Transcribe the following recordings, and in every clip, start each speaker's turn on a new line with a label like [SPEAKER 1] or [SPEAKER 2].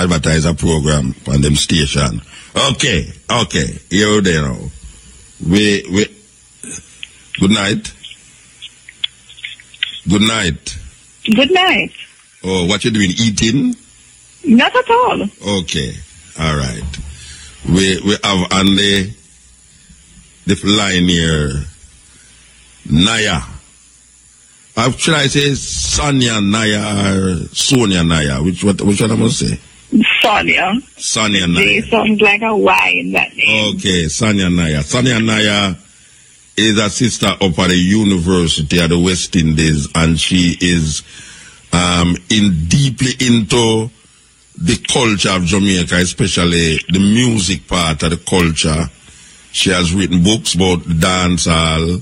[SPEAKER 1] advertise a program on them station. Okay. Here we there now. We. Good night. Good night.
[SPEAKER 2] Good night.
[SPEAKER 1] Oh, what you doing? Eating?
[SPEAKER 2] Not at all.
[SPEAKER 1] Okay. All right. We have on the line here Naya. Should I say Sonia Naya or Sonia Naya? Which one I must say?
[SPEAKER 2] Sonia.
[SPEAKER 1] Sonia Naya.
[SPEAKER 2] It sounds like a Y in that name.
[SPEAKER 1] Okay, Sonia Naya. Sonia Naya is a sister up at the University of the West Indies, and she is deeply into the culture of Jamaica, especially the music part of the culture. She has written books about the dancehall.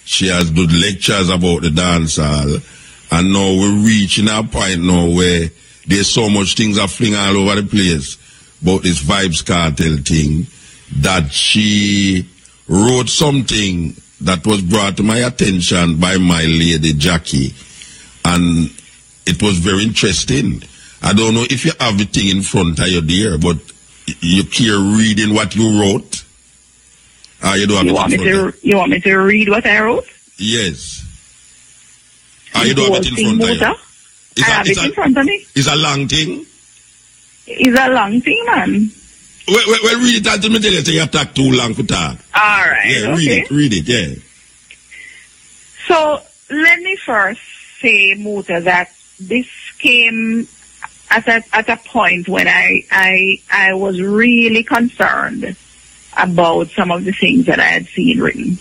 [SPEAKER 1] She has done lectures about the dancehall. And now we're reaching a point now where there's so much things are flying all over the place about this Vybz Kartel thing that she wrote something that was brought to my attention by my lady Jackie. And it was very interesting. I don't know if you have the thing in front of you there, but you care reading what you wrote? You don't have
[SPEAKER 2] you want me to read what I wrote?
[SPEAKER 1] Yes. You don't have it in front of you?
[SPEAKER 2] I have it in front of me.
[SPEAKER 1] It's a long thing?
[SPEAKER 2] It's a long thing, man.
[SPEAKER 1] Well, read it until me tell you so you talk too long for talk.
[SPEAKER 2] All right.
[SPEAKER 1] Yeah,
[SPEAKER 2] okay.
[SPEAKER 1] read it, yeah.
[SPEAKER 2] So, let me first say, Muta, that this came at a point when I was really concerned about some of the things that I had seen written.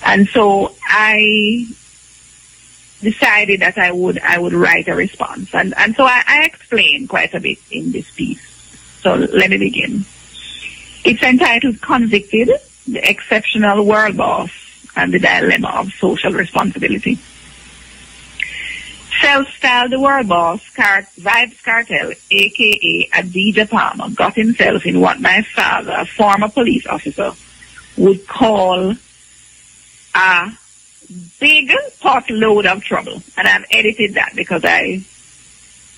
[SPEAKER 2] And so I decided that I would write a response. And so I explained quite a bit in this piece. So let me begin. It's entitled Convicted, the Exceptional World Boss and the Dilemma of Social Responsibility. Self-styled the world boss, Vybz Kartel, a.k.a. Adidja Palmer, got himself in what my father, a former police officer, would call a big potload of trouble. And I've edited that because I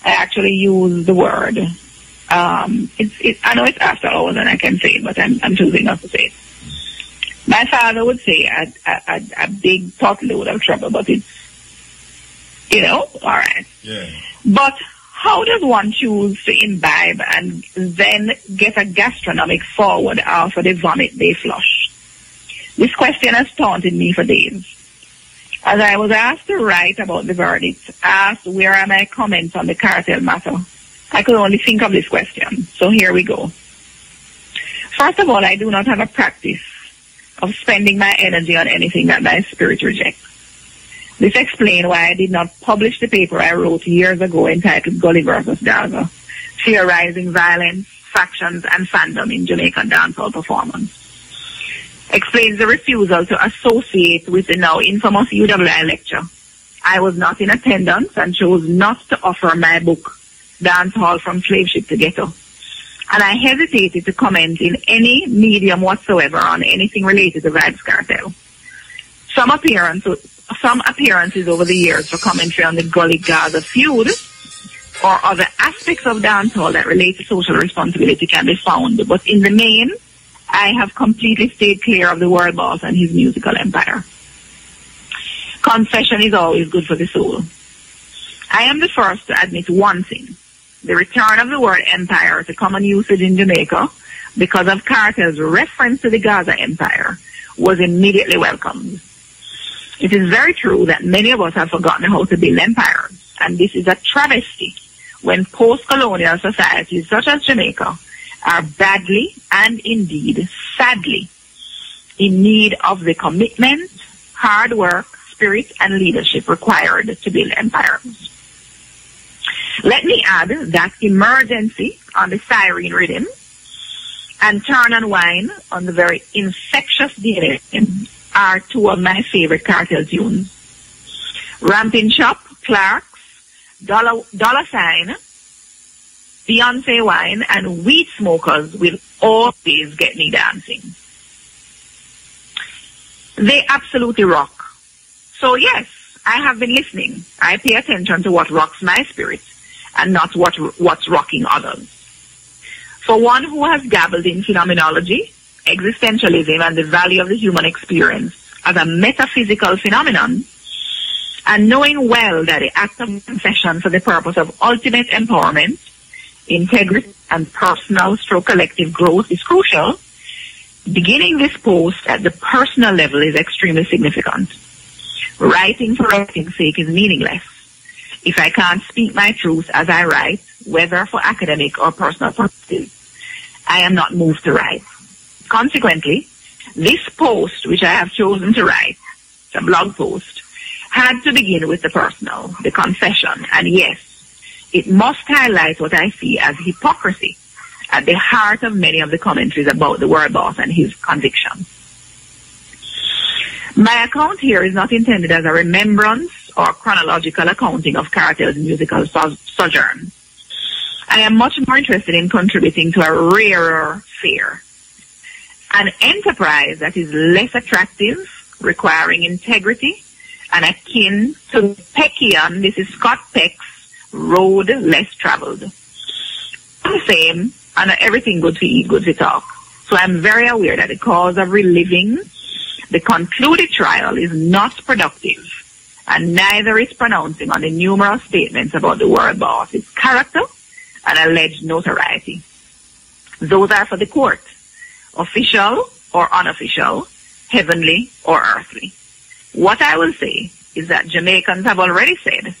[SPEAKER 2] actually use the word. I know it's after hours and I can say it, but I'm choosing not to say it. My father would say a big potload of trouble, but it's, all right.
[SPEAKER 1] Yeah.
[SPEAKER 2] But how does one choose to imbibe and then get a gastronomic forward after the vomit they flush? This question has taunted me for days. As I was asked to write about the verdict, asked where are my comments on the Kartel matter, I could only think of this question. So here we go. First of all, I do not have a practice of spending my energy on anything that my spirit rejects. This explains why I did not publish the paper I wrote years ago entitled Gully vs. Gaza, Theorizing Violence, Factions, and Fandom in Jamaican Dancehall Performance. Explains the refusal to associate with the now infamous UWI lecture. I was not in attendance and chose not to offer my book, Dancehall from Slave Ship to Ghetto. And I hesitated to comment in any medium whatsoever on anything related to Vybz Kartel. Some appearances over the years for commentary on the Gully Gaza feud or other aspects of dancehall that relate to social responsibility can be found. But in the main, I have completely stayed clear of the world boss and his musical empire. Confession is always good for the soul. I am the first to admit one thing. The return of the word empire to common usage in Jamaica because of Kartel's reference to the Gaza empire was immediately welcomed. It is very true that many of us have forgotten how to build empires, and this is a travesty when post-colonial societies such as Jamaica are badly and indeed sadly in need of the commitment, hard work, spirit, and leadership required to build empires. Let me add that Emergency on the Siren Rhythm and Turn and Wine on the very infectious DNA are two of my favorite Kartel tunes. Ramping Shop, Clark's, Dollar Sign, Beyonce Wine, and Weed Smokers will always get me dancing. They absolutely rock. So yes, I have been listening. I pay attention to what rocks my spirit and not what's rocking others. For one who has dabbled in phenomenology, existentialism, and the value of the human experience as a metaphysical phenomenon, and knowing well that the act of confession for the purpose of ultimate empowerment, integrity, and personal stroke collective growth is crucial, beginning this post at the personal level is extremely significant. Writing for writing's sake is meaningless if I can't speak my truth as I write, whether for academic or personal purposes. I am not moved to write. Consequently, this post, which I have chosen to write, the blog post, had to begin with the personal, the confession, and yes, it must highlight what I see as hypocrisy at the heart of many of the commentaries about the world boss and his conviction. My account here is not intended as a remembrance or chronological accounting of Kartel's musical sojourn. I am much more interested in contributing to a rarer fare, an enterprise that is less attractive, requiring integrity, and akin to Peckian, this is Scott Peck's road less traveled. The same, and everything good to eat, good to talk. So I'm very aware that the cause of reliving the concluded trial is not productive, and neither is pronouncing on the numerous statements about the world boss, its character, and alleged notoriety. Those are for the court, official or unofficial, heavenly or earthly. What I will say is that Jamaicans have already said,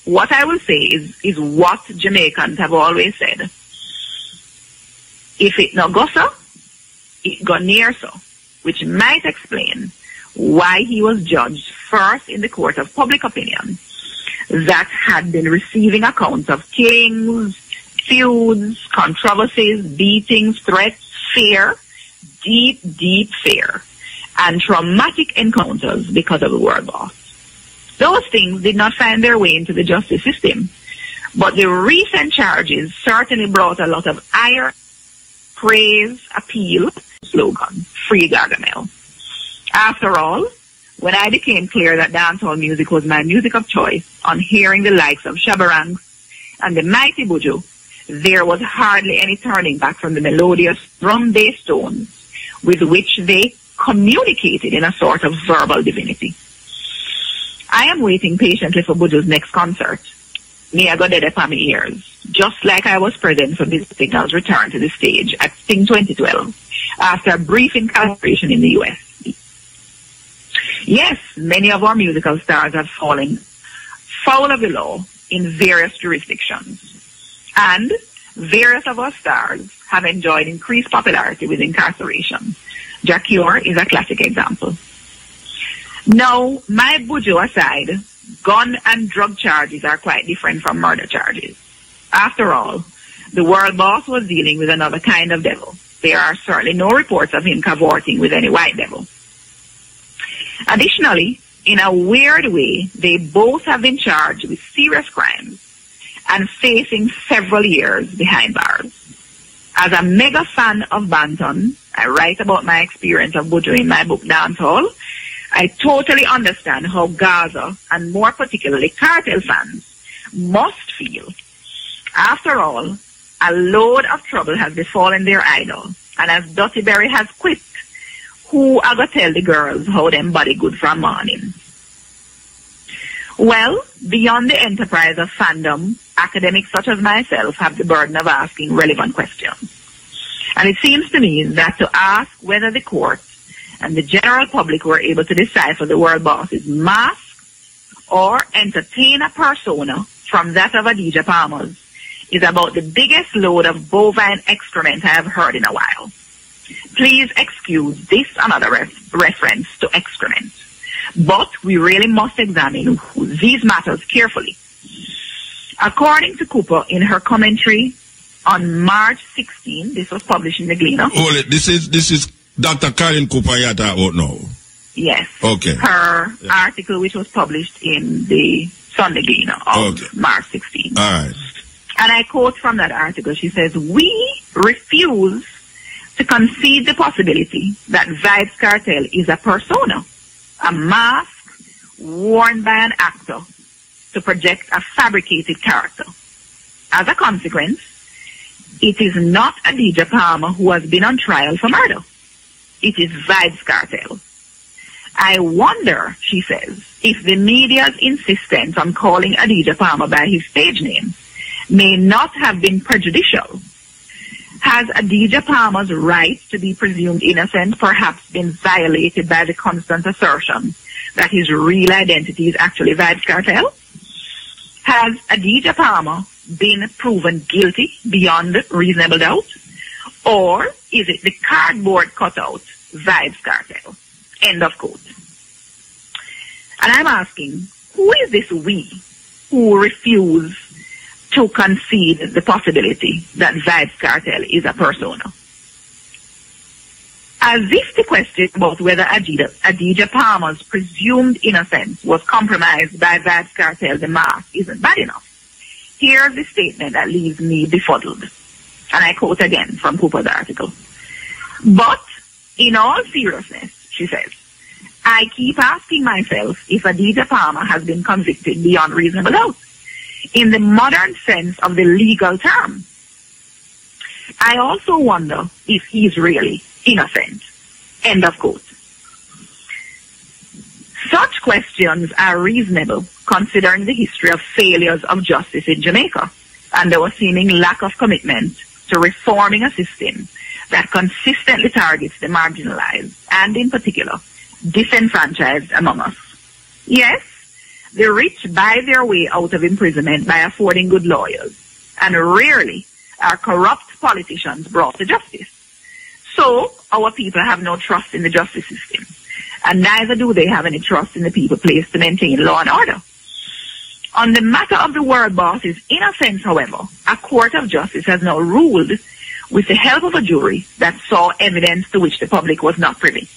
[SPEAKER 2] what I will say is what Jamaicans have always said. If it no go so, it go near so, which might explain why he was judged first in the court of public opinion that had been receiving accounts of killings, feuds, controversies, beatings, threats, fear, deep, deep fear, and traumatic encounters because of the world boss. Those things did not find their way into the justice system, but the recent charges certainly brought a lot of ire, praise, appeal, slogan, Free Gargamel. After all, when I became clear that dancehall music was my music of choice, on hearing the likes of Shabarangs and the mighty Buju, there was hardly any turning back from the melodious drum-based tones with which they communicated in a sort of verbal divinity. I am waiting patiently for Buju's next concert. May I go dead upon my ears, just like I was present for Vybz Signal's return to the stage at Sting 2012 after a brief incarceration in the U.S. Yes, many of our musical stars have fallen foul of the law in various jurisdictions, and various of our stars have enjoyed increased popularity with incarceration. Jacure is a classic example. Now, my Buju aside, gun and drug charges are quite different from murder charges. After all, the world boss was dealing with another kind of devil. There are certainly no reports of him cavorting with any white devil. Additionally, in a weird way, they both have been charged with serious crimes and facing several years behind bars. As a mega fan of Banton, I write about my experience of Buju in my book Dancehall. I totally understand how Gaza, and more particularly Kartel fans, must feel. After all, a load of trouble has befallen their idol, and as Dottie Berry has quipped, who are going to tell the girls how them body good from morning? Well, beyond the enterprise of fandom, academics such as myself have the burden of asking relevant questions. And it seems to me that to ask whether the court and the general public were able to decipher the world boss's mask or entertain a persona from that of Adidja Palmer's is about the biggest load of bovine excrement I have heard in a while. Please excuse this another reference to excrement. But we really must examine these matters carefully. According to Cooper, in her commentary on March 16, this was published in the Gleaner.
[SPEAKER 1] Hold it. This is Dr. Karen Cooper Yata out now.
[SPEAKER 2] Yes.
[SPEAKER 1] Okay.
[SPEAKER 2] Her article, which was published in the Sunday Gleaner of March 16.
[SPEAKER 1] All right.
[SPEAKER 2] And I quote from that article. She says, "We refuse to concede the possibility that Vybz Kartel is a persona, a mask worn by an actor to project a fabricated character. As a consequence, it is not Adidja Palmer who has been on trial for murder. It is Vybz Kartel. I wonder, she says, if the media's insistence on calling Adidja Palmer by his stage name may not have been prejudicial. Has Adidja Palmer's right to be presumed innocent perhaps been violated by the constant assertion that his real identity is actually Vybz Kartel? Has Adidja Palmer been proven guilty beyond reasonable doubt? Or is it the cardboard cutout Vybz Kartel? End of quote. And I'm asking, who is this we who refuse to concede the possibility that Vybz Kartel is a persona? As if the question about whether Adidja Palmer's presumed innocence was compromised by Vybz Kartel, the mask, isn't bad enough. Here's the statement that leaves me befuddled. And I quote again from Cooper's article. But, in all seriousness, she says, I keep asking myself if Adidja Palmer has been convicted beyond reasonable doubt, in the modern sense of the legal term. I also wonder if he's really innocent. End of quote. Such questions are reasonable considering the history of failures of justice in Jamaica and our seeming lack of commitment to reforming a system that consistently targets the marginalized and, in particular, disenfranchised among us. Yes, the rich buy their way out of imprisonment by affording good lawyers, and rarely are corrupt politicians brought to justice. So, our people have no trust in the justice system, and neither do they have any trust in the people placed to maintain law and order. On the matter of the world boss's innocence, however, a court of justice has now ruled with the help of a jury that saw evidence to which the public was not privy.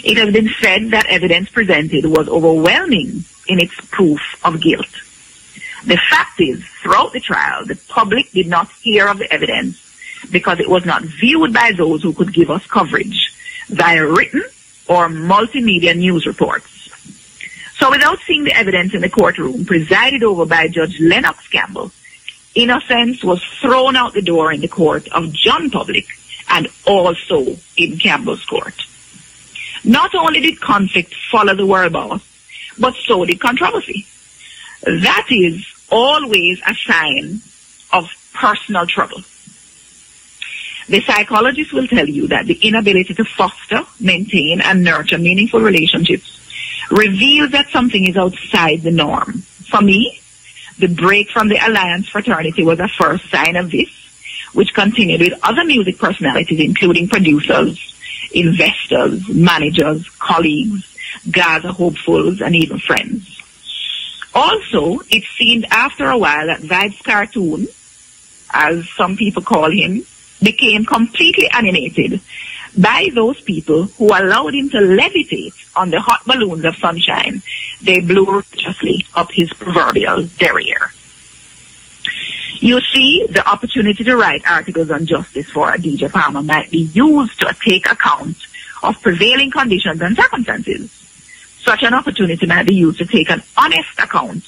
[SPEAKER 2] It has been said that evidence presented was overwhelming in its proof of guilt. The fact is, throughout the trial, the public did not hear of the evidence because it was not viewed by those who could give us coverage via written or multimedia news reports. So without seeing the evidence in the courtroom presided over by Judge Lennox Campbell, innocence was thrown out the door in the court of John Public and also in Campbell's court. Not only did conflict follow the world boss, but so did controversy. That is always a sign of personal trouble. The psychologist will tell you that the inability to foster, maintain, and nurture meaningful relationships reveals that something is outside the norm. For me, the break from the Alliance fraternity was a first sign of this, which continued with other music personalities, including producers, investors, managers, colleagues, Gaza hopefuls, and even friends. Also, it seemed after a while that Vybz Cartoon, as some people call him, became completely animated by those people who allowed him to levitate on the hot balloons of sunshine they blew righteously up his proverbial derriere. You see, the opportunity to write articles on justice for Adidja Palmer might be used to take account of prevailing conditions and circumstances. Such an opportunity might be used to take an honest account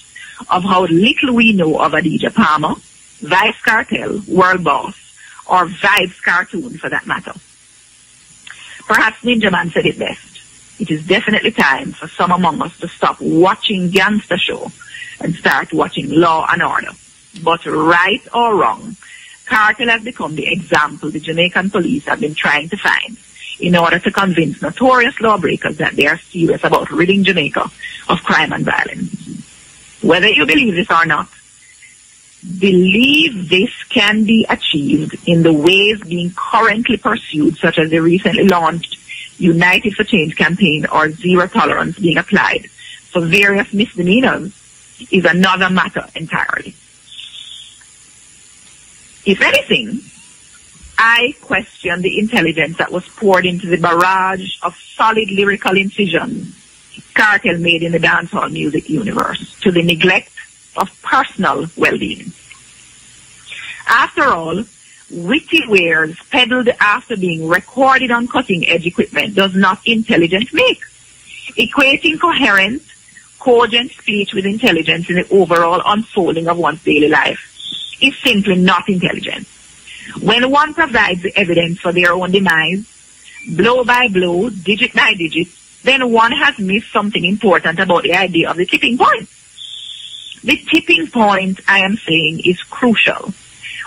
[SPEAKER 2] of how little we know of Adidja Palmer, Vybz Kartel, World Boss, or Vybz Cartoon for that matter. Perhaps Ninja Man said it best. It is definitely time for some among us to stop watching Gangster Show and start watching Law and Order. But right or wrong, Kartel has become the example the Jamaican police have been trying to find in order to convince notorious lawbreakers that they are serious about ridding Jamaica of crime and violence. Whether you believe this or not, believe this can be achieved in the ways being currently pursued, such as the recently launched United for Change campaign or zero tolerance being applied for various misdemeanors, is another matter entirely. If anything, I question the intelligence that was poured into the barrage of solid lyrical incisions Kartel made in the dancehall music universe to the neglect of personal well-being. After all, witty wares peddled after being recorded on cutting-edge equipment does not intelligence make. Equating coherent, cogent speech with intelligence in the overall unfolding of one's daily life is simply not intelligent. When one provides the evidence for their own demise, blow by blow, digit by digit, then one has missed something important about the idea of the tipping point. The tipping point, I am saying, is crucial.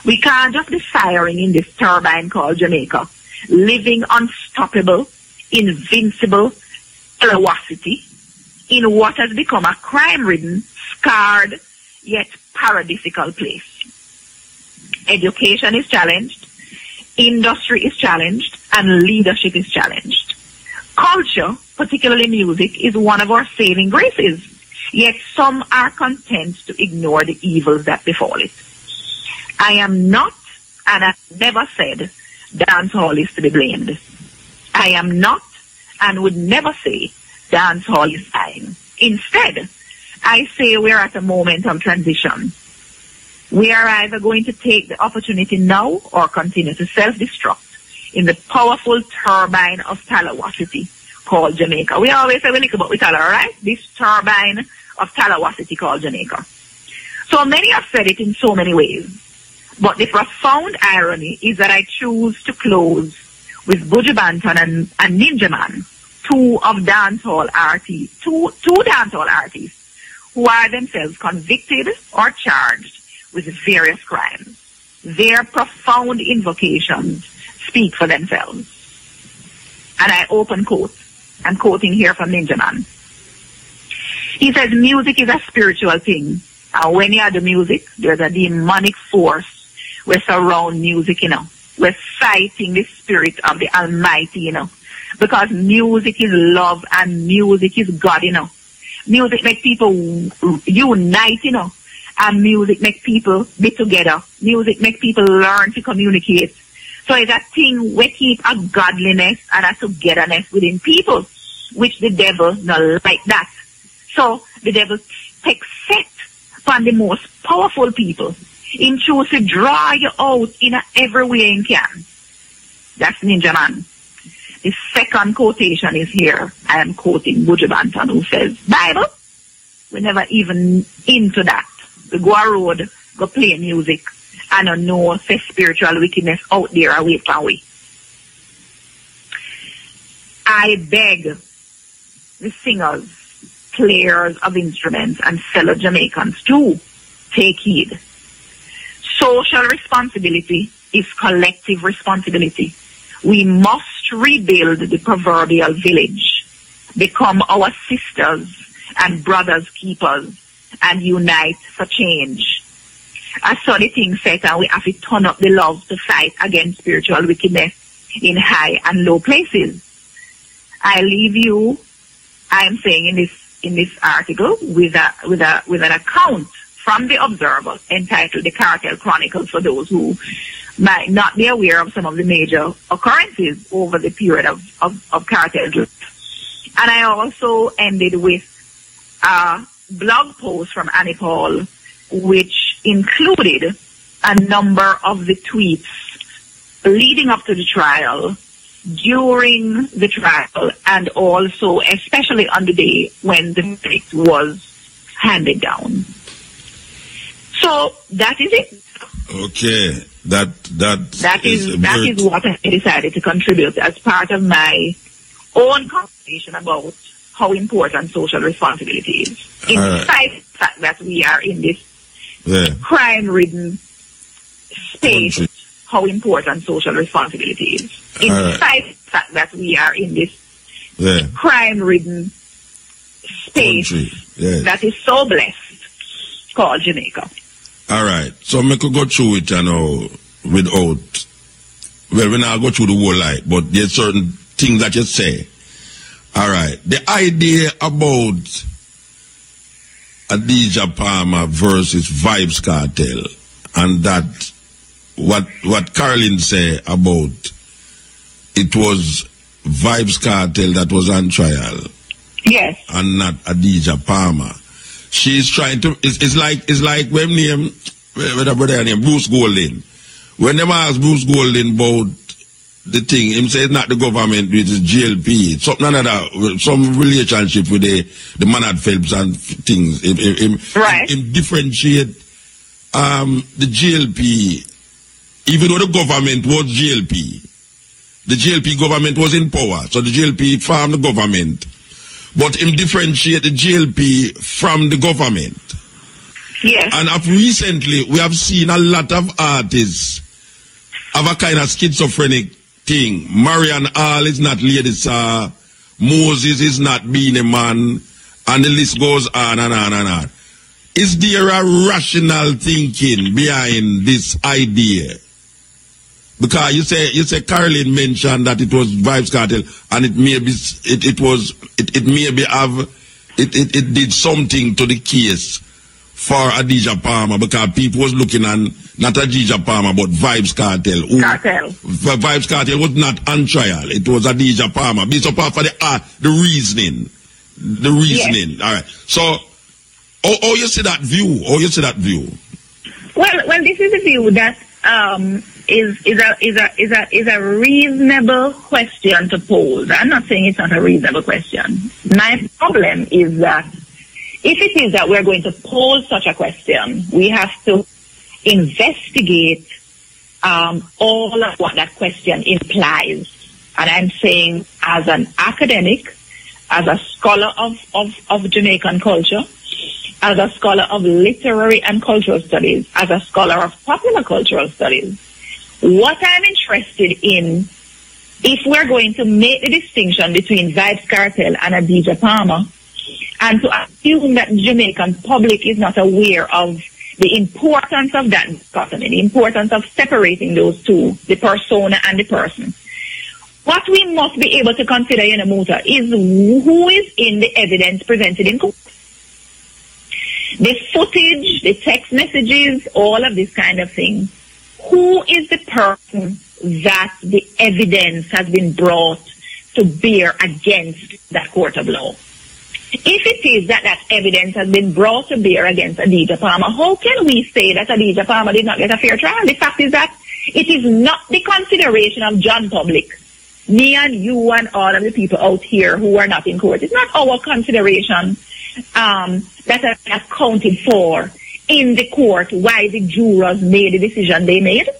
[SPEAKER 2] We can't just be firing in this turbine called Jamaica, living unstoppable, invincible velocity in what has become a crime-ridden, scarred, yet paradisical place. Education is challenged, industry is challenged, and leadership is challenged. Culture, particularly music, is one of our saving graces, yet some are content to ignore the evils that befall it. I am not, and I never said, dancehall is to be blamed. I am not, and would never say, dancehall is dying. Instead, I say we are at a moment of transition. We are either going to take the opportunity now or continue to self-destruct in the powerful turbine of talawacity called Jamaica. We always say we look about Tala, right? This turbine of talawacity called Jamaica. So many have said it in so many ways. But the profound irony is that I choose to close with Buju Banton and Ninja Man, two dancehall artists who are themselves convicted or charged with various crimes. Their profound invocations speak for themselves. And I open quote. I'm quoting here from Ninja Man. He says, music is a spiritual thing. And when you do music, there's a demonic force we surround music, We're fighting the spirit of the Almighty, Because music is love and music is God, Music makes people unite, And music makes people be together. Music makes people learn to communicate. So it's a thing we keep a godliness and a togetherness within people, which the devil not like that. So the devil takes set upon the most powerful people. Him choose to draw you out in every way he can. That's Ninja Man. The second quotation is here. I am quoting Buju Banton, who says, Bible, we never even into that. We go a road, go play music, and I know say spiritual wickedness out there away from we. I beg the singers, players of instruments, and fellow Jamaicans to take heed. Social responsibility is collective responsibility. We must rebuild the proverbial village, become our sisters and brothers keepers, and unite for change. I saw the thing set, and we have to turn up the love to fight against spiritual wickedness in high and low places. I leave you, I am saying in this article, with an account from the Observer entitled The Kartel Chronicles, for those who might not be aware of some of the major occurrences over the period of Kartel. And I also ended with a blog post from Annie Paul, which included a number of the tweets leading up to the trial, during the trial, and also especially on the day when the verdict was handed down. So that is it.
[SPEAKER 1] Okay, that
[SPEAKER 2] is what I decided to contribute as part of my own conversation about how important social responsibility is. In spite of the fact that we are in this crime-ridden space, country. How important social responsibility is. In spite of the fact that we are in this crime-ridden space that is so blessed, called Jamaica.
[SPEAKER 1] All right. So I could go through it, without, well, when I go through the whole life, but there's certain things that you say. All right. The idea about Adidja Palmer versus Vybz Kartel, and that what Carolyn said about it was Vybz Kartel that was on trial.
[SPEAKER 2] Yes.
[SPEAKER 1] And not Adidja Palmer. She's trying to, it's like when with a brother named Bruce Golding. When they asked Bruce Golding about the thing. Him say it's not the government, it is GLP. Something another, some relationship with the Manad Phelps and things.
[SPEAKER 2] Right.
[SPEAKER 1] Him differentiate the GLP, even though the government was GLP. The GLP government was in power, so the GLP farmed the government. But him differentiate the GLP from the government.
[SPEAKER 2] Yes.
[SPEAKER 1] And recently, we have seen a lot of artists have a kind of schizophrenic thing. Marian Hall is not Lady Saw, Moses is not being a man, and the list goes on and on and on. Is there a rational thinking behind this idea? Because you say Caroline mentioned that it was Vybz Kartel, and it did something to the case for Adidja Palmer, because people was looking on not Adidja Palmer but Vybz Kartel. Vybz Kartel was not on trial. It was Adidja Palmer. Based upon for the reasoning. The reasoning. Yes. All right. So how you see that view? How you see that view?
[SPEAKER 2] Well, this is a view that is a reasonable question to pose. I'm not saying it's not a reasonable question. My problem is that if it is that we're going to pose such a question, we have to investigate all of what that question implies. And I'm saying, as an academic, as a scholar of Jamaican culture, as a scholar of literary and cultural studies, as a scholar of popular cultural studies, what I'm interested in, if we're going to make the distinction between Vybz Kartel and Adidja Palmer, and to assume that the Jamaican public is not aware of the importance of that dichotomy, the importance of separating those two, the persona and the person. What we must be able to consider in a Muta is who is in the evidence presented in court. The footage, the text messages, all of this kind of thing. Who is the person that the evidence has been brought to bear against that court of law? If it is that evidence has been brought to bear against Adidja Palmer, how can we say that Adidja Palmer did not get a fair trial? The fact is that it is not the consideration of John public, me and you and all of the people out here who are not in court. It's not our consideration that are accounted for in the court why the jurors made the decision they made.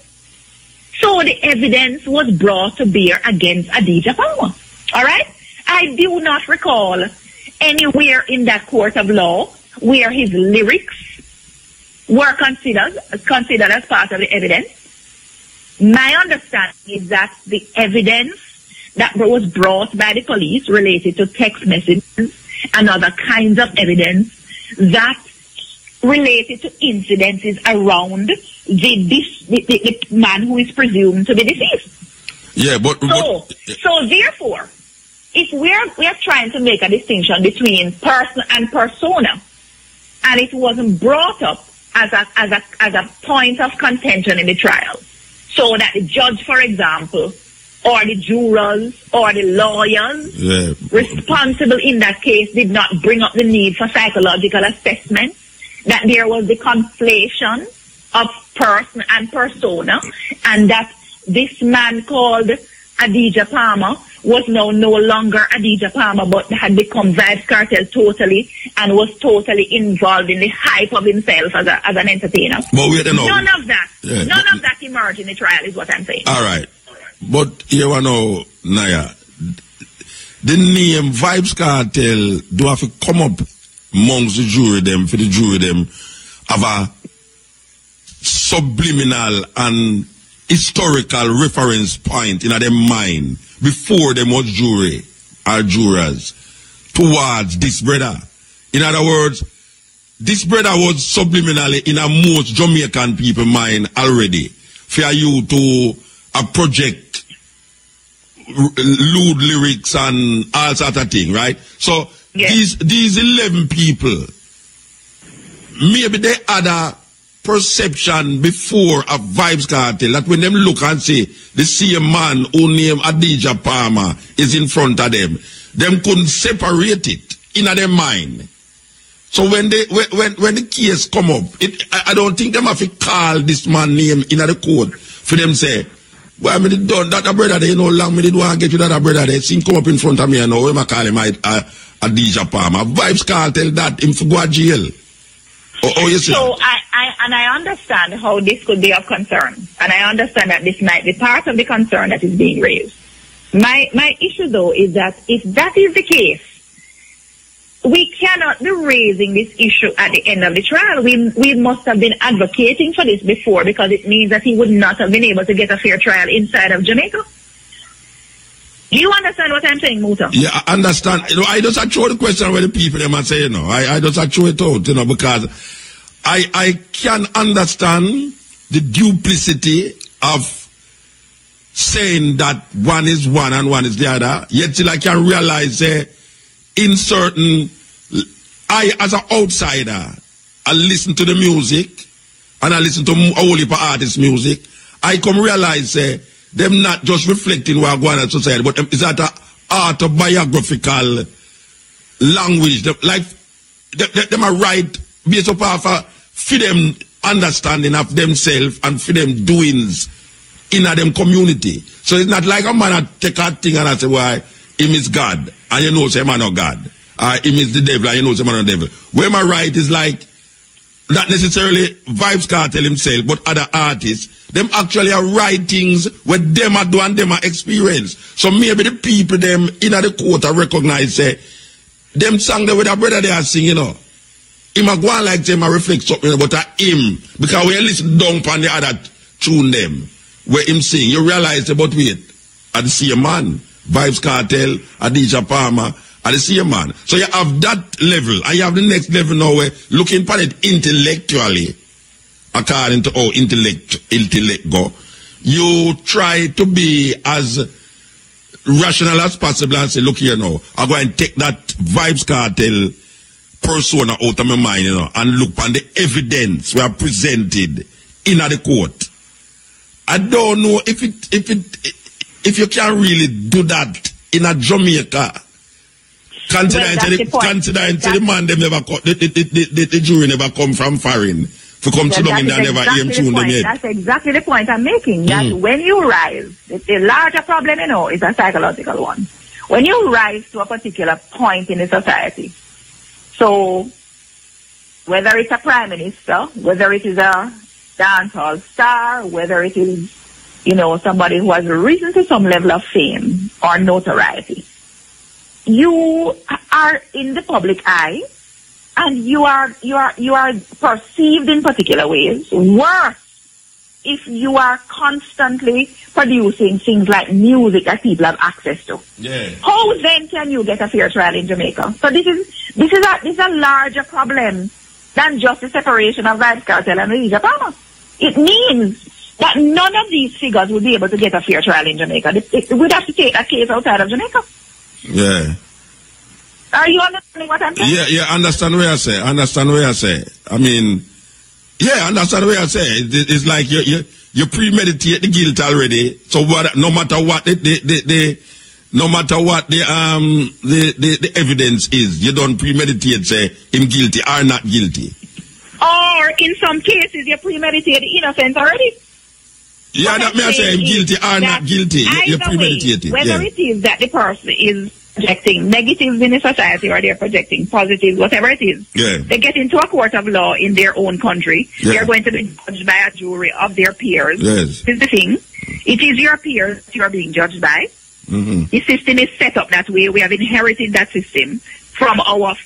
[SPEAKER 2] So the evidence was brought to bear against Adidja Palmer. All right? I do not recall anywhere in that court of law where his lyrics were considered as part of the evidence. My understanding is that the evidence that was brought by the police related to text messages and other kinds of evidence that related to incidences around the man who is presumed to be deceased.
[SPEAKER 1] Yeah,
[SPEAKER 2] so therefore, if we're trying to make a distinction between person and persona, and it wasn't brought up as a point of contention in the trial, so that the judge, for example, or the jurors or the lawyers responsible in that case did not bring up the need for psychological assessment, that there was the conflation of person and persona, and that this man called Adidja Palmer was now no longer Adidja Palmer, but had become Vybz Kartel totally, and was totally involved in the hype of himself as an entertainer.
[SPEAKER 1] But
[SPEAKER 2] none of that emerged in the trial is what I'm saying.
[SPEAKER 1] All right. But you know, Naya, the name Vybz Kartel do have to come up amongst the jury them, for the jury them, have a subliminal and historical reference point in their mind before them was jury or jurors towards this brother. In other words, this brother was subliminally in a most Jamaican people mind already for you to project lewd lyrics and all sort of thing, right? So these 11 people, maybe they had a perception before a Vybz Kartel that when them look and say the same man who named Adidja Palmer is in front of them couldn't separate it in their mind. So when the case come up, I don't think them have to call this man name in the court for them say, Well, I mean, that a brother there, you know, long me did want to get you that a brother there. See him come up in front of me and now, we call him a DJ Palmer. Vybz Kartel that him for go to jail. Oh, you see?
[SPEAKER 2] So I understand how this could be of concern. And I understand that this might be part of the concern that is being raised. My issue though is that if that is the case, we cannot be raising this issue at the end of the trial. We must have been advocating for this before, because it means that he would not have been able to get a fair trial inside of Jamaica. Do you understand what I'm saying, Muta?
[SPEAKER 1] Yeah, I understand. You know, I just throw the question where the people them are saying, you know. I just throw it out, you know, because I can understand the duplicity of saying that one is one and one is the other. Yet till I can realize in certain, I as an outsider, I listen to the music and I listen to all the artists' music. I come realize them not just reflecting what going on in society, but it's that autobiographical language. Like them are right based upon for them understanding of themselves and for them doings in a them community. So it's not like a man take a thing and I say, why, him is God, and you know say man not God. Him is the devil, and you know say man not devil. Where my right is like, not necessarily Vybz Kartel himself, but other artists, them actually are writings where them are doing, them are experience. So maybe the people them in the court are recognize them song that with a brother they are singing, you know. Him a go on like them a reflect something about him. Because when you listen down on the other tune them, where him sing, you realize about wait, at the same man, Vybz Kartel, a DJ Palmer, at the same man. So you have that level, and you have the next level now where looking at it intellectually, according to how intellect go, you try to be as rational as possible and say, look here now, I'm going to take that Vybz Kartel persona out of my mind, you know, and look on the evidence we are presented in the court. I don't know if you can really do that in a Jamaica. Considering the man them never the jury never come from foreign. For come to them and never hear tune them yet.
[SPEAKER 2] That's exactly the point I'm making. That when you rise, the larger problem, you know, is a psychological one. When you rise to a particular point in the society, so whether it's a prime minister, whether it is a dancehall star, whether it is, you know, somebody who has risen to some level of fame or notoriety, you are in the public eye and you are perceived in particular ways. Worse, if you are constantly producing things like music that people have access to.
[SPEAKER 1] Yeah.
[SPEAKER 2] How then can you get a fair trial in Jamaica? So this is a larger problem than just the separation of Vybz Kartel and Rija Palmer. It means that none of these figures would be able to get a fair trial in Jamaica. It would have to take a case outside of Jamaica.
[SPEAKER 1] Yeah.
[SPEAKER 2] Are you understanding what I'm saying?
[SPEAKER 1] Yeah, understand what I say. I mean, yeah, understand what I say. It's like you premeditate the guilt already. So no matter what the evidence is, you don't premeditate say him guilty or not guilty.
[SPEAKER 2] Or in some cases you premeditate the innocence already.
[SPEAKER 1] Yeah, that may I say him guilty or not guilty. You premeditate it.
[SPEAKER 2] Whether it is that the person is projecting negatives in the society or they're projecting positives, whatever it is, they get into a court of law in their own country. They're going to be judged by a jury of their peers. This is the thing. It is your peers that you are being judged by. The system is set up that way. We have inherited that system from our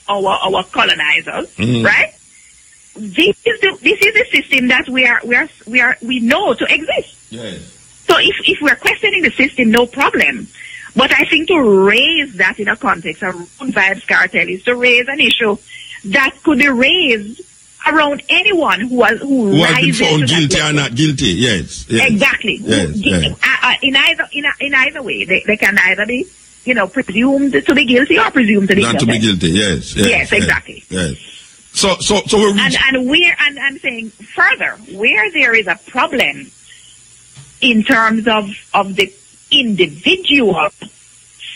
[SPEAKER 2] colonizers, right? This is the system that we know to exist. So if we're questioning the system, no problem. But I think to raise that in a context around Vybz Kartel is to raise an issue that could be raised around anyone who has been
[SPEAKER 1] found guilty or not guilty. Yes.
[SPEAKER 2] Exactly. In either way, they can either be, you know, presumed to be guilty or presumed to be
[SPEAKER 1] not
[SPEAKER 2] guilty.
[SPEAKER 1] To be guilty. Yes,
[SPEAKER 2] exactly.
[SPEAKER 1] Yes. So we're
[SPEAKER 2] and I'm saying further, where there is a problem in terms of the individual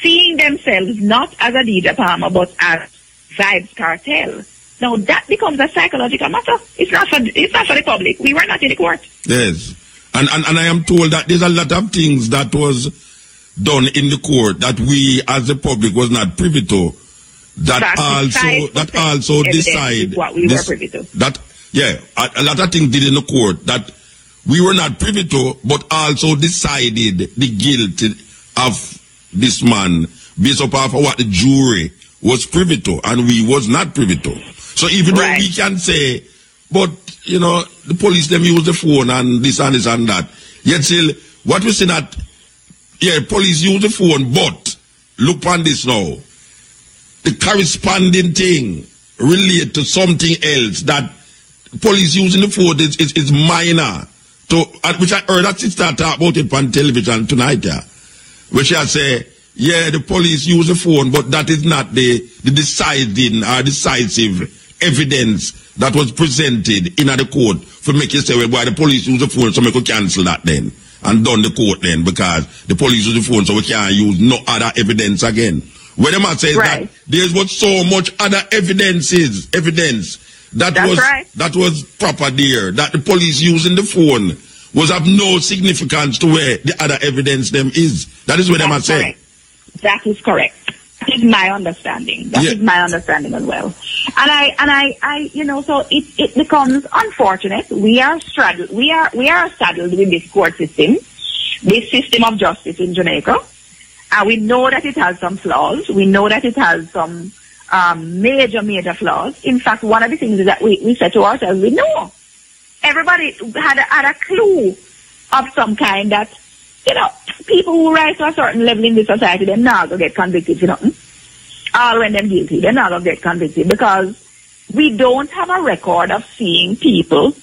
[SPEAKER 2] seeing themselves not as a DJ Palmer but as Vybz Kartel, now that becomes a psychological matter. It's not for the public. We were not in the court.
[SPEAKER 1] Yes. And I am told that there's a lot of things that was done in the court that we as the public was not privy to. That also decide
[SPEAKER 2] what we were privy to.
[SPEAKER 1] A lot of things did in the court that we were not privy to, but also decided the guilt of this man based upon what the jury was privy to, and we was not privy to. So even though we can say, but the police them use the phone and this and this and that, yet still what we say that police use the phone, but look on this now. The corresponding thing relate to something else that police using the phone is minor. Which I heard that sister talk about it on television tonight, which I say, the police use the phone, but that is not the deciding or decisive evidence that was presented in the court for make you say, well, why the police use the phone, so we could cancel that then and done the court then, because the police use the phone, so we can't use no other evidence again. When the man says that there's what so much other evidence that was proper there, that the police using the phone was of no significance to where the other evidence them is. That is what they must say.
[SPEAKER 2] That is correct. That is my understanding. That is my understanding as well. And I so it becomes unfortunate. We are saddled with this court system, this system of justice in Jamaica. And we know that it has some flaws. We know that it has some major flaws. In fact, one of the things is that we said to ourselves, we know everybody had a clue of some kind that, people who rise to a certain level in this society, they're not going to get convicted for nothing. All when they're guilty, they're not going to get convicted because we don't have a record of seeing people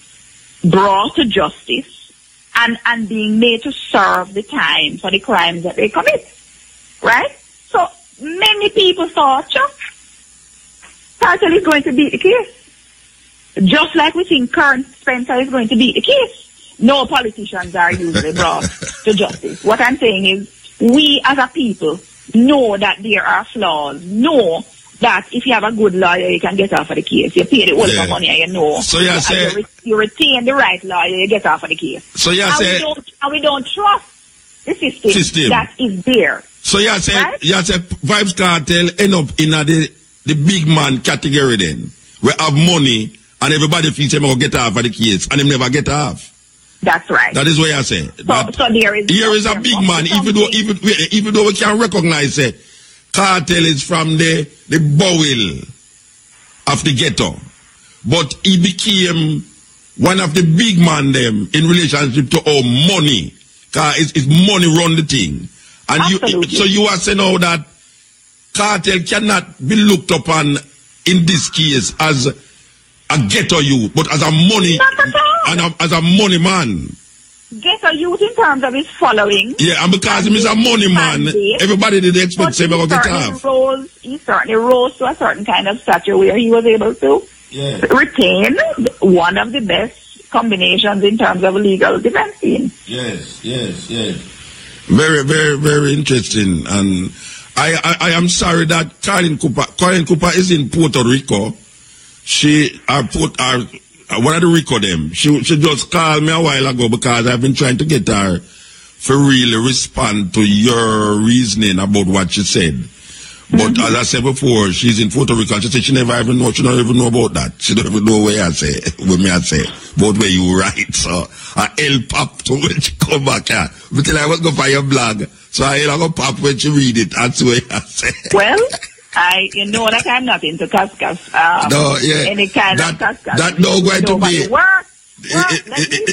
[SPEAKER 2] brought to justice and being made to serve the time for the crimes that they commit. Right? So many people thought, Kartel is going to beat the case. Just like we think Kern Spencer is going to beat the case. No politicians are usually brought to justice. What I'm saying is, we as a people know that there are flaws. Know that if you have a good lawyer, you can get off of the case. You pay the whole money and you know.
[SPEAKER 1] So
[SPEAKER 2] you retain the right lawyer, you get off of the case.
[SPEAKER 1] So
[SPEAKER 2] we don't trust the system that is there.
[SPEAKER 1] So you say Vybz Kartel end up in the big man category then, where have money and everybody feels him will get off of the case and him never get off.
[SPEAKER 2] That's right.
[SPEAKER 1] That is what you say.
[SPEAKER 2] So here
[SPEAKER 1] is a big man, even though we can recognize it, Kartel is from the bowel of the ghetto. But he became one of the big man them in relationship to our money. Because it's money run the thing. And so you are saying now that Kartel cannot be looked upon in this case as a ghetto youth, but as a money as a money man.
[SPEAKER 2] Ghetto youth in terms of his following.
[SPEAKER 1] Yeah, and because he is a money man, everybody did expect him to get off.
[SPEAKER 2] He certainly rose to a certain kind of stature where he was able to retain one of the best combinations in terms of legal defense team.
[SPEAKER 1] Yes. Very, very, very interesting. And I am sorry that Karen Cooper is in Puerto Rico. One of the Rico them, she just called me a while ago because I've been trying to get her to really respond to your reasoning about what she said. But as I said before, she's in Puerto Rico and she said she don't even know about that. She don't even know where I say, about where you write. So I help pop to when she come back here. But till I was going for your blog. So I go pop when she read it. That's where I say.
[SPEAKER 2] Well, you know that I'm not into cuscus. Any kind of cuscus.
[SPEAKER 1] That's not going to be.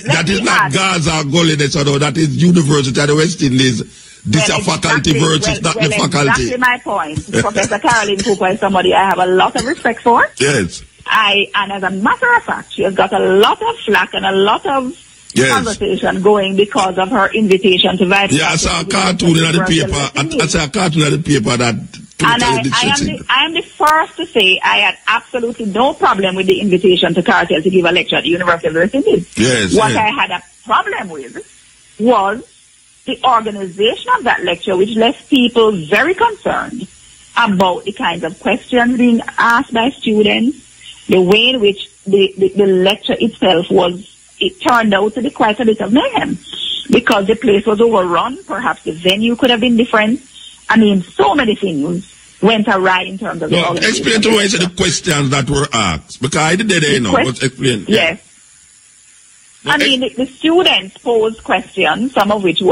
[SPEAKER 1] That is not Gaza or Goliness, although that is University of the West Indies. This is a faculty versus not the faculty.
[SPEAKER 2] Exactly my point. Professor Caroline Cooper is somebody I have a lot of respect for.
[SPEAKER 1] Yes.
[SPEAKER 2] And as a matter of fact, she has got a lot of flack and a lot of conversation going because of her invitation to Vybz.
[SPEAKER 1] Yeah, I saw a cartoon in the paper. I saw a cartoon in the paper that.
[SPEAKER 2] And I am the first to say I had absolutely no problem with the invitation to Kartel to give a lecture at the University of the West Indies.
[SPEAKER 1] Yes.
[SPEAKER 2] What I had a problem with was the organization of that lecture, which left people very concerned about the kinds of questions being asked by students, the way in which the lecture itself was it turned out to be quite a bit of mayhem because the place was overrun. Perhaps the venue could have been different. I mean, so many things went awry in terms of the organization.
[SPEAKER 1] Explain to us the questions that were asked, because I did it, but explain.
[SPEAKER 2] Yes. I mean, the students posed questions, some of which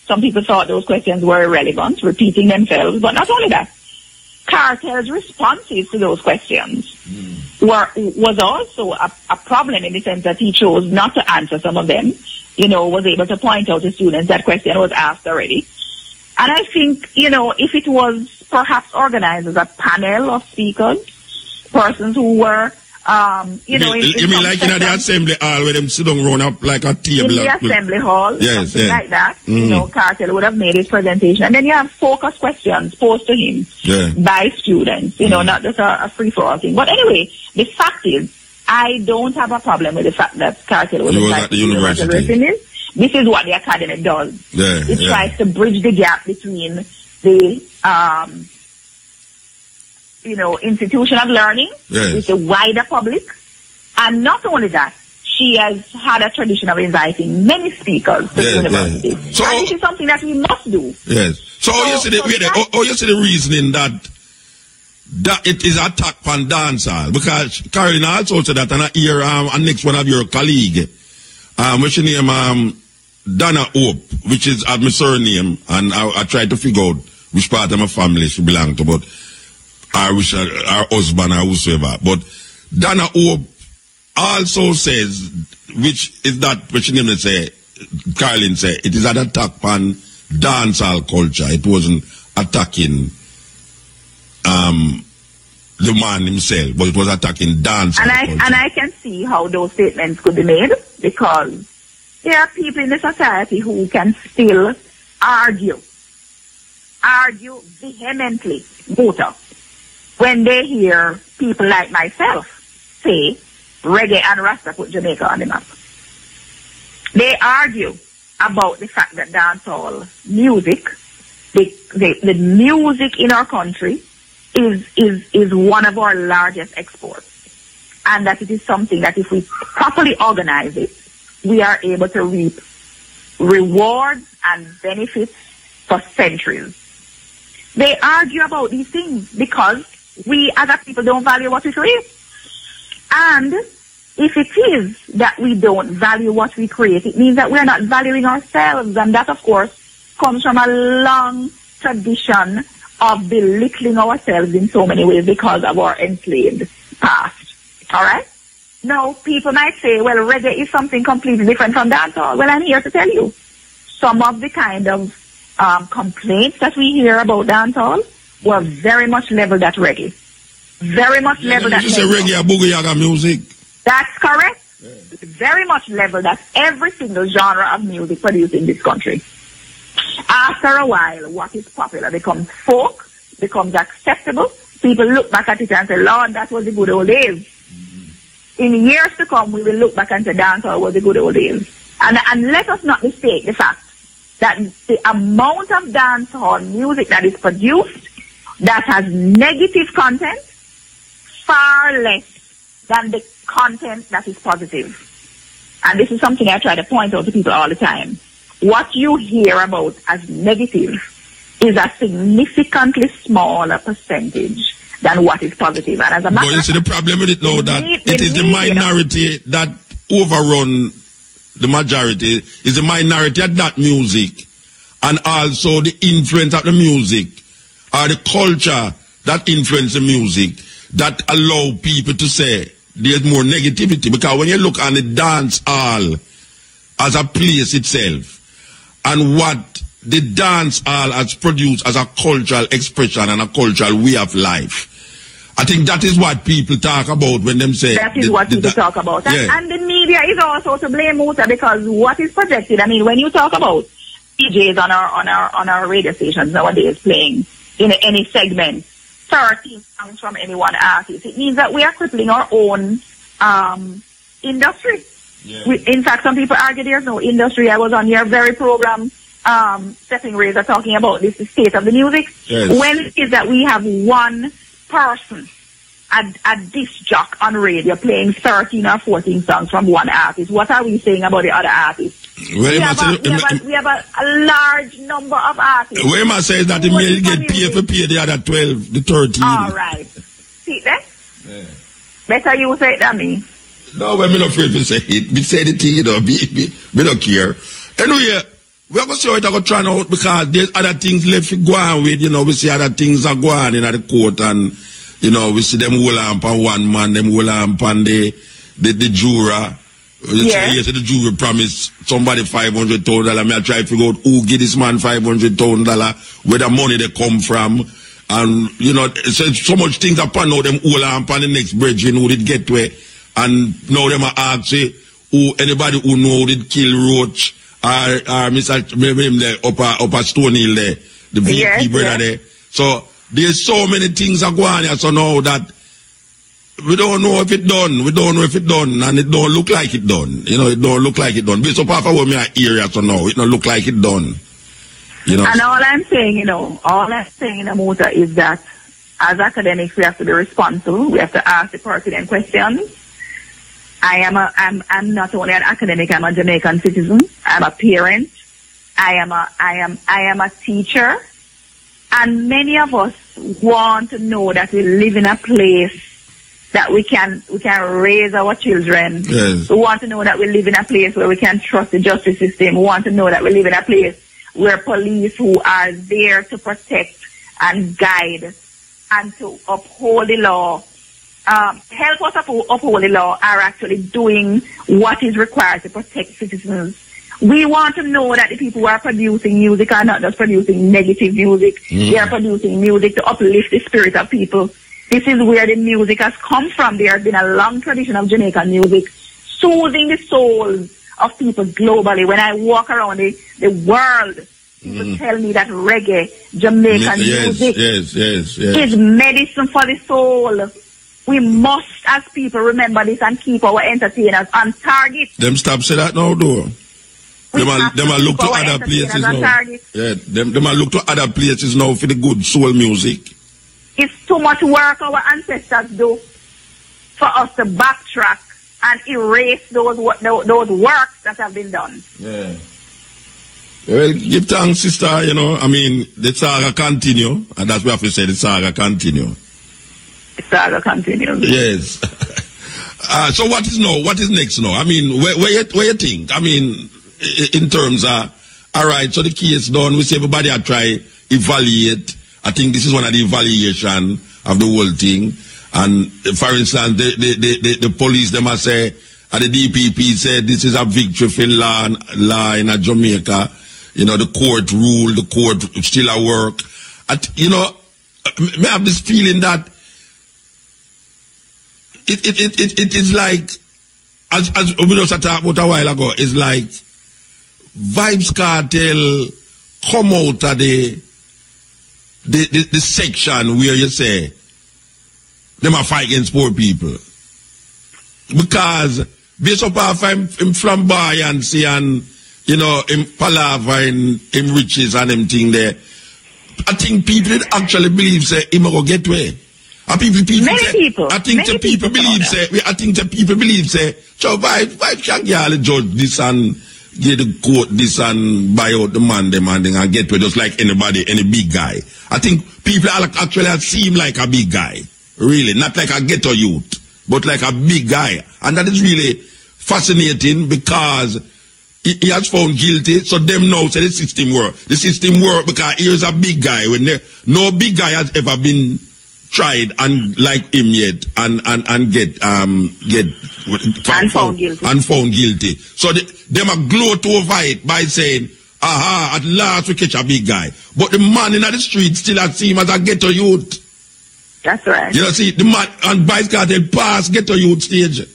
[SPEAKER 2] some people thought those questions were irrelevant, repeating themselves, but not only that. Kartel's responses to those questions was also a problem in the sense that he chose not to answer some of them, was able to point out to students that question was asked already. And I think, if it was perhaps organized as a panel of speakers, persons who were,
[SPEAKER 1] you mean like in the assembly hall where them sit down round up like a table?
[SPEAKER 2] In the assembly hall, something like that. Kartel would have made his presentation. And then you have focus questions posed to him by students, not just a free-for-all thing. But anyway, the fact is, I don't have a problem with the fact that Kartel was
[SPEAKER 1] at the university.
[SPEAKER 2] This is what the academy does. It tries to bridge the gap between the institution of learning with the wider public. And not only that, she has had a tradition of inviting many speakers to the university. So, and this is something that we must do.
[SPEAKER 1] Yes. So you see the reasoning that it is attack on dancehall, because Caroline also said that, and I hear next one of your colleague, which name Donna Hope, which is my surname, and I tried to figure out which part of my family she belonged to, but I wish her husband or whosoever. But Donna Hope also says, which is that which name they say, Caroline say, it is an attack on dancehall culture. It wasn't attacking the man himself, but it was attacking dancehall culture.
[SPEAKER 2] And I can see how those statements could be made, because there are people in the society who can still argue vehemently, when they hear people like myself say reggae and Rasta put Jamaica on the map. They argue about the fact that dancehall music, the music in our country is one of our largest exports, and that it is something that if we properly organize it, we are able to reap rewards and benefits for centuries. They argue about these things because we as a people don't value what we create. And if it is that we don't value what we create, it means that we're not valuing ourselves. And that, of course, comes from a long tradition of belittling ourselves in so many ways because of our enslaved past. All right? Now, people might say, well, reggae is something completely different from dancehall. Well, I'm here to tell you, some of the kind of complaints that we hear about dancehall were very much leveled at reggae. Very much leveled at reggae.
[SPEAKER 1] You say reggae, boogie, yaga music.
[SPEAKER 2] That's correct. Yeah. Very much leveled at every single genre of music produced in this country. After a while, what is popular becomes folk, becomes acceptable. People look back at it and say, Lord, that was the good old days. In years to come, we will look back and say dancehall was the good old days. And let us not mistake the fact that the amount of dancehall music that is produced that has negative content, far less than the content that is positive. And this is something I try to point out to people all the time. What you hear about as negative is a significantly smaller percentage than what is positive. And as a matter
[SPEAKER 1] but you see the problem with it now, that it is the minority that overrun the majority, is the minority of that music, and also the influence of the music, or the culture that influence the music, that allow people to say there's more negativity. Because when you look on the dance hall as a place itself, and what the dance hall has produced as a cultural expression and a cultural way of life, I think that is what people talk about when them say...
[SPEAKER 2] That is what people talk about. And the media is also to blame, Muta, because what is projected, I mean, when you talk about DJs on our radio stations nowadays playing in any segment 13 songs from any one artist, it means that we are crippling our own industry. Yeah. In fact, some people argue there's no industry. I was on your very program, Stepping Razor, talking about this, the state of the music. Yes. When it is that we have one person a disc jock on radio playing 13 or 14 songs from one artist. What are we saying about the other artists? We have a large number of artists.
[SPEAKER 1] Where I say that the male get paid for pay the other 12, the 13.
[SPEAKER 2] All right. See that? Yeah. Better you say it than me.
[SPEAKER 1] No, but I'm not afraid to say it. Me say the thing, you know, me don't care. Anyway, we're going to see how it's going to turn out because there's other things left to go on with, you know, we see other things are going on in the court and, you know, we see them hold on on one man, them hold on on the juror.
[SPEAKER 2] Yeah.
[SPEAKER 1] Yes, the jury promised somebody $500,000. Me I try to figure out who give this man $500,000, where the money they come from. And, you know, so much things upon now, them hold on upon the next bridge, who did get to it. And now them are asking who, anybody who know did kill Roach, or Mr. there, upper Stone Hill there, the VP brother there. So, there's so many things are going on here, so now that we don't know if it done, and it don't look like it done. You know, it don't look like it done. Based upon what me area, so now, it don't look like it done. You know.
[SPEAKER 2] And all I'm saying, Muta, is that as academics, we have to be responsible. We have to ask the pertinent questions. I'm not only an academic, I'm a Jamaican citizen. I'm a parent. I am a teacher. And many of us want to know that we live in a place that we can raise our children.
[SPEAKER 1] Yes.
[SPEAKER 2] We want to know that we live in a place where we can trust the justice system. We want to know that we live in a place where police who are there to protect and guide and to uphold the law, help us uphold the law, are actually doing what is required to protect citizens. We want to know that the people who are producing music are not just producing negative music. They are producing music to uplift the spirit of people. This is where the music has come from. There has been a long tradition of Jamaican music, soothing the souls of people globally. When I walk around the world, people tell me that reggae, Jamaican music is medicine for the soul. We must, as people, remember this and keep our entertainers on target.
[SPEAKER 1] Them stop say that now, though. Them are look to other places now. Yeah, them are look to other places now for the good soul music.
[SPEAKER 2] It's too much work our ancestors do for us to backtrack and erase those works that have been done.
[SPEAKER 1] Yeah. Well, give thanks, sister, you know. I mean, the saga continue, and that's what we have to say, the saga continue.
[SPEAKER 2] The saga continues.
[SPEAKER 1] Yes. So what is now? What is next now? I mean, where you think? I mean, in terms of, all right, so the case done, we say everybody are try evaluate. I think this is one of the evaluation of the whole thing. And for instance, the police, they must say, and the DPP said this is a victory for law in Jamaica. You know, the court ruled, the court still at work. You know, I have this feeling that it is like, as we just talked about a while ago, it's like Vybz Kartel come out of the section where you say them are fight against poor people. Because based upon him flamboyancy and, you know, him palaver and him riches and him thing there, I think people actually believe say him will get away. I think the people believe say, so why can't you judge this and get the court this and buy out the man demanding and get away just like anybody, any big guy. I think people actually seem like a big guy. Really, not like a ghetto youth, but like a big guy. And that is really fascinating because he has found guilty, so them now say the system work. The system work because here's a big guy when no big guy has ever been tried and like him yet and get found guilty. So them are gloat over it by saying, aha, at last we catch a big guy. But the man in the street still has seen him as a ghetto youth.
[SPEAKER 2] That's right.
[SPEAKER 1] You know, see, the man and Vybz Kartel pass ghetto youth stage.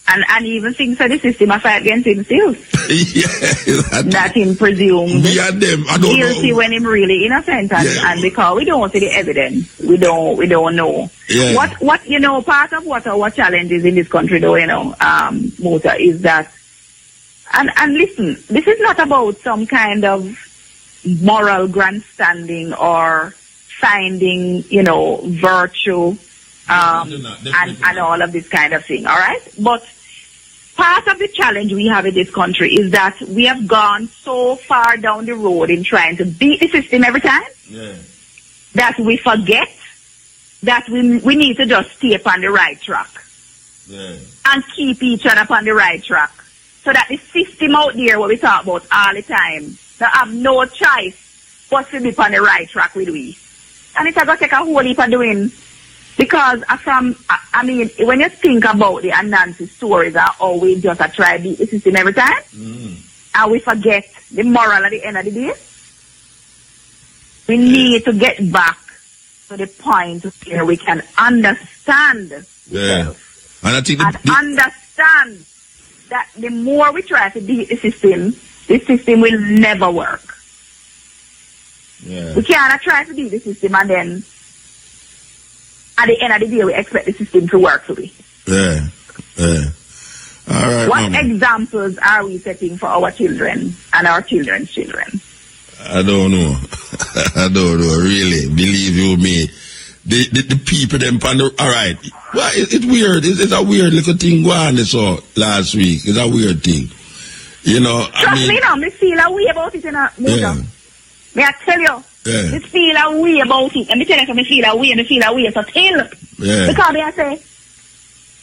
[SPEAKER 2] And even things for the system are fight against himself.
[SPEAKER 1] Yeah.
[SPEAKER 2] That him presumed
[SPEAKER 1] guilty
[SPEAKER 2] when him really innocent and because we don't see the evidence. We don't know.
[SPEAKER 1] Yeah.
[SPEAKER 2] What you know, part of what our challenge is in this country though, you know, Muta, is that and listen, this is not about some kind of moral grandstanding or finding, you know, virtue and all of this kind of thing, all right? But part of the challenge we have in this country is that we have gone so far down the road in trying to beat the system every time that we forget that we need to just stay upon the right track and keep each other upon the right track so that the system out there, what we talk about all the time, they have no choice but to be upon the right track with we. And it's going to take a whole heap of doing. Because I mean, when you think about the Anansi stories, are always just a try beat the system every time, and we forget the moral at the end of the day. We need to get back to the point where we can understand
[SPEAKER 1] and I think
[SPEAKER 2] understand that the more we try to beat the system will never work. We cannot try to beat the system and then at the end of the day, we expect the system to work for me.
[SPEAKER 1] All right.
[SPEAKER 2] What examples are we setting for our children and our children's children?
[SPEAKER 1] I don't know. I don't know, really. Believe you me. The people, them, all right. Well, it's weird. It's a weird little thing going on last week. It's a weird thing. You know,
[SPEAKER 2] Trust me now, me feel a way about it, you know. May I tell you? Me feel a way about it. And me tell you, me feel a way so still. Because I say,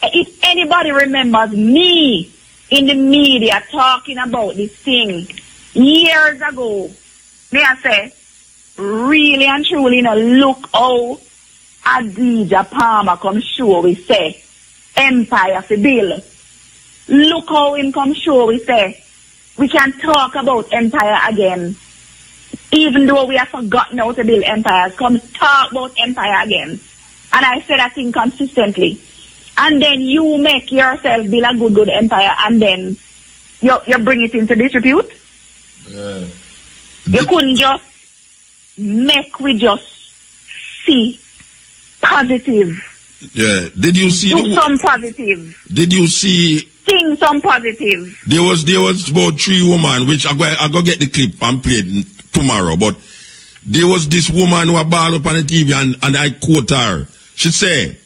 [SPEAKER 2] if anybody remembers me in the media talking about this thing years ago, may I say, really and truly, you know, look how Adija Palmer come show we say, empire for bill. Look how him come show we say, we can talk about empire again. Even though we have forgotten how to build empires, come talk about empire again. And I say that thing consistently. And then you make yourself build a good empire, and then you bring it into disrepute. You couldn't just make we just see positive.
[SPEAKER 1] Did you see
[SPEAKER 2] some positive?
[SPEAKER 1] Did you see?
[SPEAKER 2] Sing some positive.
[SPEAKER 1] There was about 3 women, which I go get the clip and play it tomorrow. But there was this woman who ball up on the TV and I quote her. She say,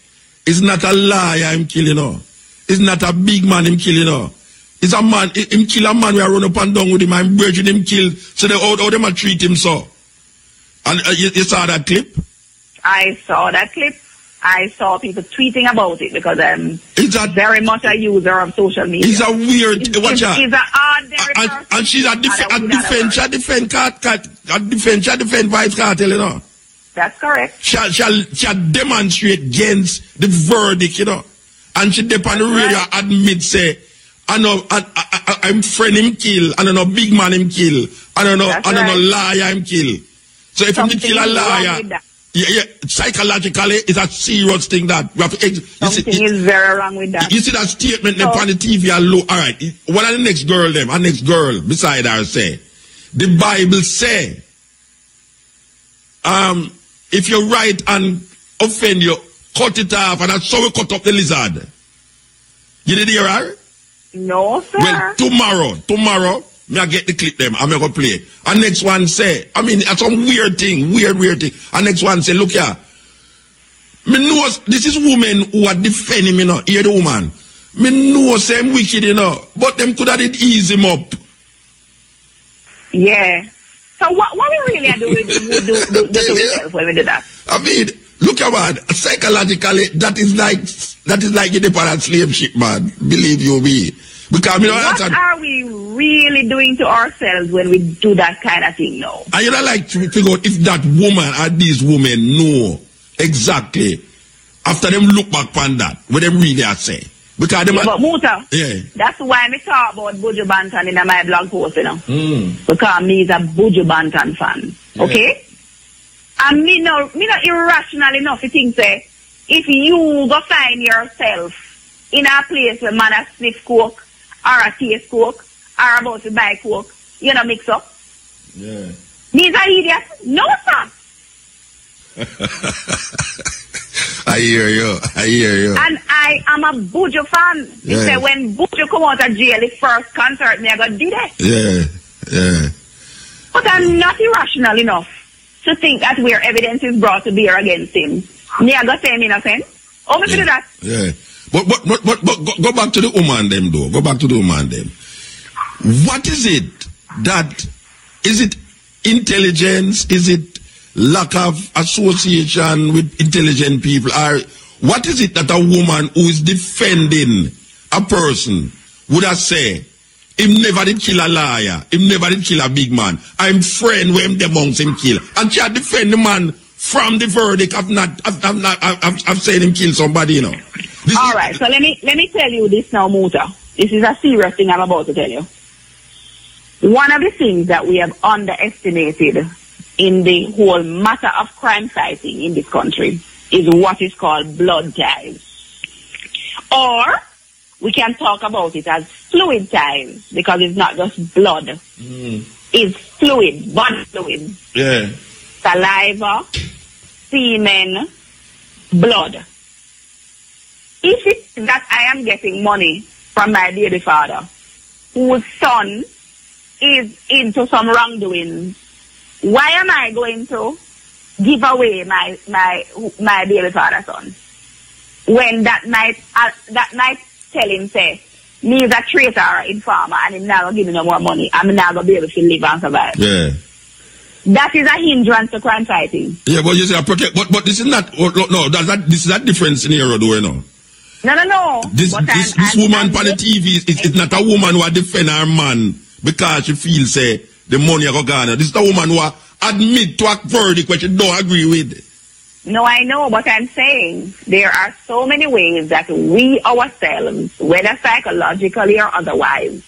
[SPEAKER 1] "It's not a liar I'm killing her. It's not a big man I'm killing her. It's a man, him kill a man we are run up and down with him and virgin him kill. So how them a treat him so." And you saw that clip?
[SPEAKER 2] I saw that clip. I saw people tweeting about it because I'm very much a user of social media.
[SPEAKER 1] It's a weird...
[SPEAKER 2] He's an ordinary person.
[SPEAKER 1] And she's a defend Vybz Kartel, you know.
[SPEAKER 2] That's correct.
[SPEAKER 1] She'll demonstrate against the verdict, you know. And she dep on the radio admit, say, I'm friend him kill, and I know big man him kill, and I know liar him kill. So if you kill a liar... psychologically, it's a serious thing that we have to.
[SPEAKER 2] Something is very wrong with that.
[SPEAKER 1] You see that statement on the TV and look. All right, what are the next girl them? Our next girl beside her say, the Bible say, if you write and offend you, cut it off, and that's how we cut up the lizard. You did hear her?
[SPEAKER 2] No, sir.
[SPEAKER 1] Well, tomorrow. Me I get the clip them, I'm gonna play. And next one say, I mean, it's some weird thing. And next one say, look here. Me know this is women who are defending me now. Hear the woman. Me know same wicked, you know, but them could have it ease him up.
[SPEAKER 2] Yeah. So what we really are doing do when we do that?
[SPEAKER 1] I mean, look at man, psychologically, that is like in the parent slave ship, man. Believe you me. Because
[SPEAKER 2] what are we really doing to ourselves when we do that kind of thing now?
[SPEAKER 1] And you don't like to figure out if that woman or these women know exactly after them look back on that, what them really are saying. Because them
[SPEAKER 2] but Muta, that's why I talk about Buju Banton in my blog post, you know. Because me is a Buju Banton fan. Okay? And me no irrational enough to think say, if you go find yourself in a place where man a sniff coke, or a taste coke, or about to buy coke, you know, mix up.
[SPEAKER 1] Yeah.
[SPEAKER 2] Me's an idiot? No, sir.
[SPEAKER 1] I hear you.
[SPEAKER 2] And I am a Buju fan. You say when Buju come out of jail, his first concert, me I got did it.
[SPEAKER 1] Yeah.
[SPEAKER 2] But I'm not irrational enough to think that where evidence is brought to bear against him, me I got say him innocent. Oh, we do that.
[SPEAKER 1] Yeah. But go back to the woman them though. Go back to the woman them. What is it that, is it intelligence? Is it lack of association with intelligent people? Or what is it that a woman who is defending a person would have say, him never did kill a liar, him never did kill a big man, I'm friend with him the monks him kill. And she defend the man from the verdict of saying him kill somebody, you know.
[SPEAKER 2] All right, so let me tell you this now, Muta. This is a serious thing I'm about to tell you. One of the things that we have underestimated in the whole matter of crime fighting in this country is what is called blood ties. Or we can talk about it as fluid ties, because it's not just blood. It's fluid, body fluid.
[SPEAKER 1] Yeah.
[SPEAKER 2] Saliva, semen, blood. If it's that I am getting money from my baby father, whose son is into some wrongdoings, why am I going to give away my baby father's son? When that might tell him, say, me is a traitor or informer, and him not going to give me no more money, I'm not going to be able to live and survive.
[SPEAKER 1] Yeah.
[SPEAKER 2] That is a hindrance to crime fighting.
[SPEAKER 1] Yeah, but you say, but this is not, no, this is a different scenario, though, you know.
[SPEAKER 2] No.
[SPEAKER 1] This woman on the TV is not a woman who defend her man because she feels, say, the money go gone. This is a woman who admit to a verdict which she don't agree with.
[SPEAKER 2] No, I know, but I'm saying there are so many ways that we ourselves, whether psychologically or otherwise,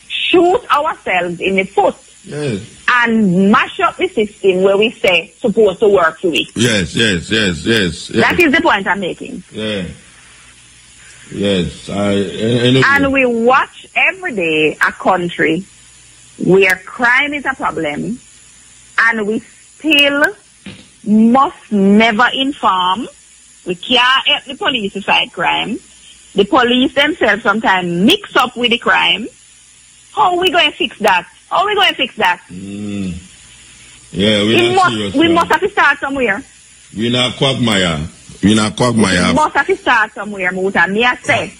[SPEAKER 2] shoot ourselves in the foot.
[SPEAKER 1] Yes.
[SPEAKER 2] And mash up the system where we say supposed to work to it.
[SPEAKER 1] Yes.
[SPEAKER 2] That is the point I'm making.
[SPEAKER 1] Yeah. Yes. And
[SPEAKER 2] we watch every day a country where crime is a problem, and we still must never inform. We can't help the police to fight crime. The police themselves sometimes mix up with the crime. How are we going to fix that?
[SPEAKER 1] Yeah,
[SPEAKER 2] we must have to start somewhere.
[SPEAKER 1] We're not quagmire. We must
[SPEAKER 2] have to start somewhere, Muta. Me I say,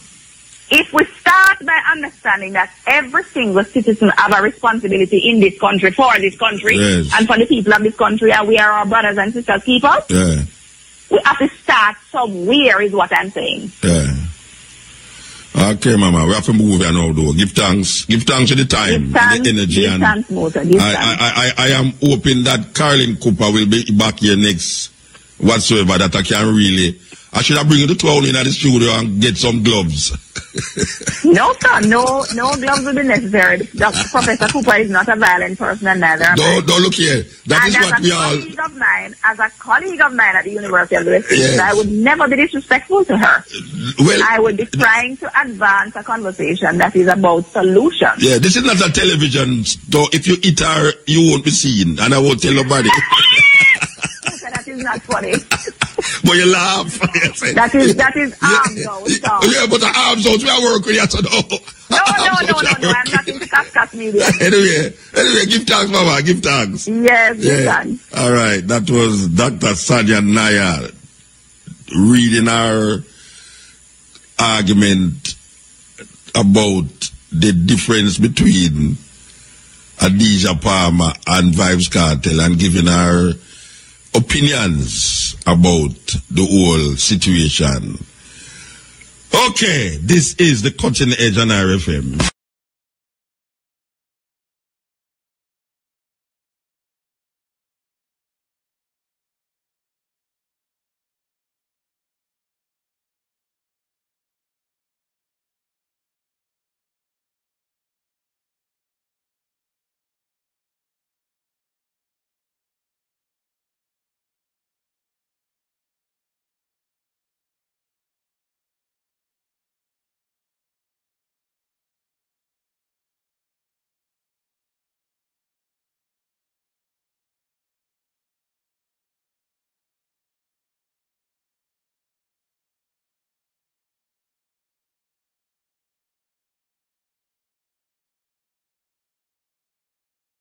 [SPEAKER 2] if we start by understanding that every single citizen have a responsibility in this country, for this country,
[SPEAKER 1] yes,
[SPEAKER 2] and for the people of this country, and we are our brothers and sisters keepers,
[SPEAKER 1] yeah,
[SPEAKER 2] we have to start somewhere, is what I'm saying.
[SPEAKER 1] Yeah. Okay, Mama, we have to move here now, though. Give thanks to the time, and the energy.
[SPEAKER 2] Give thanks, Muta.
[SPEAKER 1] I am hoping that Carlin Cooper will be back here next whatsoever, that I can really, I should have bring the clown in at the studio and get some gloves.
[SPEAKER 2] No, sir, no gloves will be necessary. Professor Cooper is not a violent person, and neither am I.
[SPEAKER 1] Don't look here. That is what we all.
[SPEAKER 2] As a colleague of mine at the University of the West Indies,
[SPEAKER 1] yes,
[SPEAKER 2] I would never be disrespectful to her.
[SPEAKER 1] Well,
[SPEAKER 2] I would be trying to advance a conversation that is about solutions.
[SPEAKER 1] Yeah, this is not a television, so if you eat her, you won't be seen, and I won't tell nobody.
[SPEAKER 2] That is not funny.
[SPEAKER 1] But you laugh.
[SPEAKER 2] That is arms out.
[SPEAKER 1] Yeah, but the arms out, we are working here, so no.
[SPEAKER 2] No, I'm not into cut media.
[SPEAKER 1] Anyway, give thanks, Mama, give thanks.
[SPEAKER 2] Yes, give thanks.
[SPEAKER 1] All right, that was Dr. Sanya Naya reading our argument about the difference between Adidja Palmer and Vybz Kartel, and giving our opinions about the whole situation. Okay, this is the Cutting Edge on RFM.